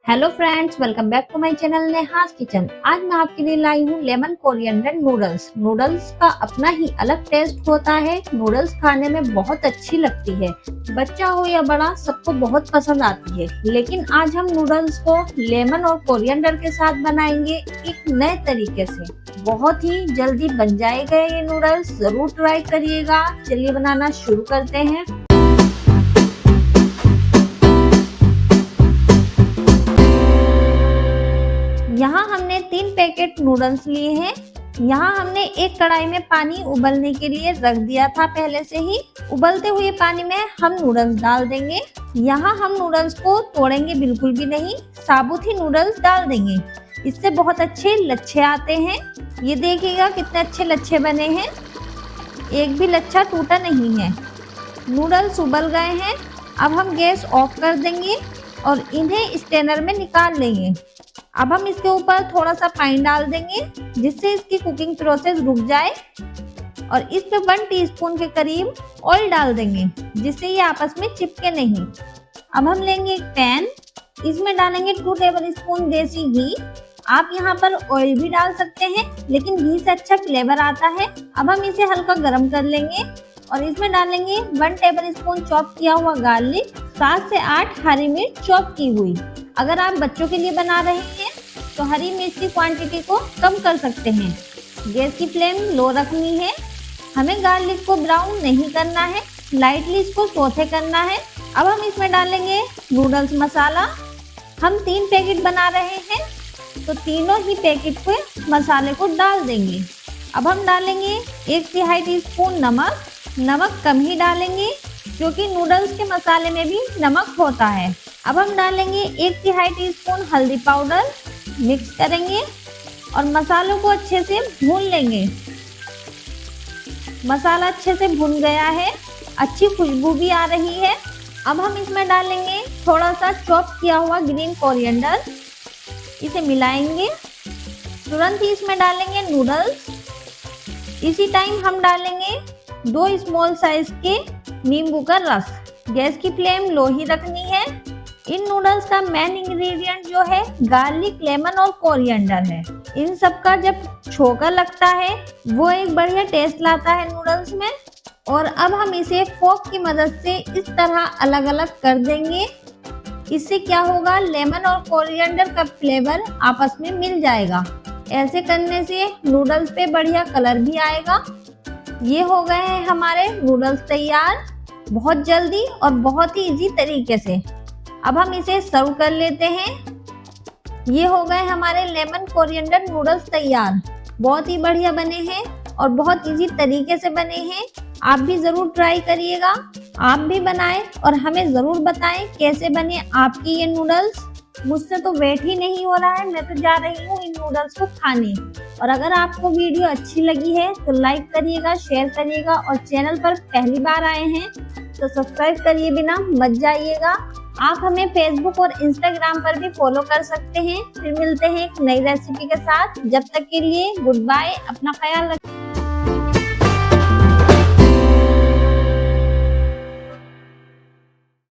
Hello friends, welcome back to my channel Neha's kitchen. आज मैं आपके लिए लाई हूँ लेमन कोरिएंडर नूडल्स। नूडल्स का अपना ही अलग टेस्ट होता है। नूडल्स खाने में बहुत अच्छी लगती है, बच्चा हो या बड़ा सबको बहुत पसंद आती है। लेकिन आज हम नूडल्स को लेमन और कोरिएंडर के साथ बनाएंगे एक नए तरीके से। बहुत ही जल्दी बन जाएगा ये नूडल्स, जरूर ट्राई करिएगा। चलिए बनाना शुरू करते हैं। यहाँ हमने 3 पैकेट नूडल्स लिए हैं। यहाँ हमने एक कढ़ाई में पानी उबलने के लिए रख दिया था पहले से ही। उबलते हुए पानी में हम नूडल्स डाल देंगे। यहाँ हम नूडल्स को तोड़ेंगे बिल्कुल भी नहीं, साबुत ही नूडल्स डाल देंगे। इससे बहुत अच्छे लच्छे आते हैं। ये देखिएगा कितने अच्छे लच्छे बने हैं, एक भी लच्छा टूटा नहीं है। नूडल्स उबल गए हैं। अब हम गैस ऑफ कर देंगे और इन्हें स्ट्रेनर में निकाल लेंगे। अब हम इसके ऊपर थोड़ा सा पानी डाल देंगे जिससे इसकी कुकिंग प्रोसेस रुक जाए, और इस पे 1 टीस्पून के करीब ऑयल डाल देंगे जिससे ये आपस में चिपके नहीं। अब हम लेंगे एक पैन, इसमें डालेंगे 2 टेबलस्पून देसी घी। आप यहाँ पर ऑयल भी डाल सकते हैं, लेकिन घी से अच्छा फ्लेवर आता है। अब हम इसे हल्का गर्म कर लेंगे और इसमें डालेंगे 1 टेबलस्पून चॉप किया हुआ गार्लिक, 7 से 8 हरी मिर्च चॉप की हुई। अगर आप बच्चों के लिए बना रहे हैं तो हरी मिर्च की क्वांटिटी को कम कर सकते हैं। गैस की फ्लेम लो रखनी है। हमें गार्लिक को ब्राउन नहीं करना है, लाइटली इसको सौते करना है। अब हम इसमें डालेंगे नूडल्स मसाला। हम 3 पैकेट बना रहे हैं तो तीनों ही पैकेट पे मसाले को डाल देंगे। अब हम डालेंगे 1/3 टीस्पून नमक। नमक कम ही डालेंगे क्योंकि नूडल्स के मसाले में भी नमक होता है। अब हम डालेंगे 1/3 टीस्पून हल्दी पाउडर। मिक्स करेंगे और मसालों को अच्छे से भून लेंगे। मसाला अच्छे से भुन गया है, अच्छी खुशबू भी आ रही है। अब हम इसमें डालेंगे थोड़ा सा चॉप किया हुआ ग्रीन कोरिएंडर। इसे मिलाएंगे। तुरंत ही इसमें डालेंगे नूडल्स। इसी टाइम हम डालेंगे 2 स्मॉल साइज के नींबू का रस। गैस की फ्लेम लो ही रखनी है। इन नूडल्स का मेन इंग्रेडिएंट जो है गार्लिक, लेमन और कोरिएंडर है। इन सब का जब छोका लगता है वो एक बढ़िया टेस्ट लाता है नूडल्स में। और अब हम इसे फोक की मदद से इस तरह अलग अलग कर देंगे। इससे क्या होगा, लेमन और कोरिएंडर का फ्लेवर आपस में मिल जाएगा। ऐसे करने से नूडल्स पे बढ़िया कलर भी आएगा। ये हो गए हैं हमारे नूडल्स तैयार, बहुत जल्दी और बहुत ही इजी तरीके से। अब हम इसे सर्व कर लेते हैं। ये हो गए हमारे लेमन कोरिएंडर नूडल्स तैयार। बहुत ही बढ़िया बने हैं और बहुत इजी तरीके से बने हैं। आप भी जरूर ट्राई करिएगा। आप भी बनाएं और हमें जरूर बताएं कैसे बने आपकी ये नूडल्स। मुझसे तो वेट ही नहीं हो रहा है, मैं तो जा रही हूँ इन नूडल्स को खाने। और अगर आपको वीडियो अच्छी लगी है तो लाइक करिएगा, शेयर करिएगा, और चैनल पर पहली बार आए हैं तो सब्सक्राइब करिए बिना मत जाइएगा। आप हमें फेसबुक और इंस्टाग्राम पर भी फॉलो कर सकते हैं। फिर मिलते हैं एक नई रेसिपी के साथ। जब तक के लिए गुड बाय, अपना ख्याल रखिए।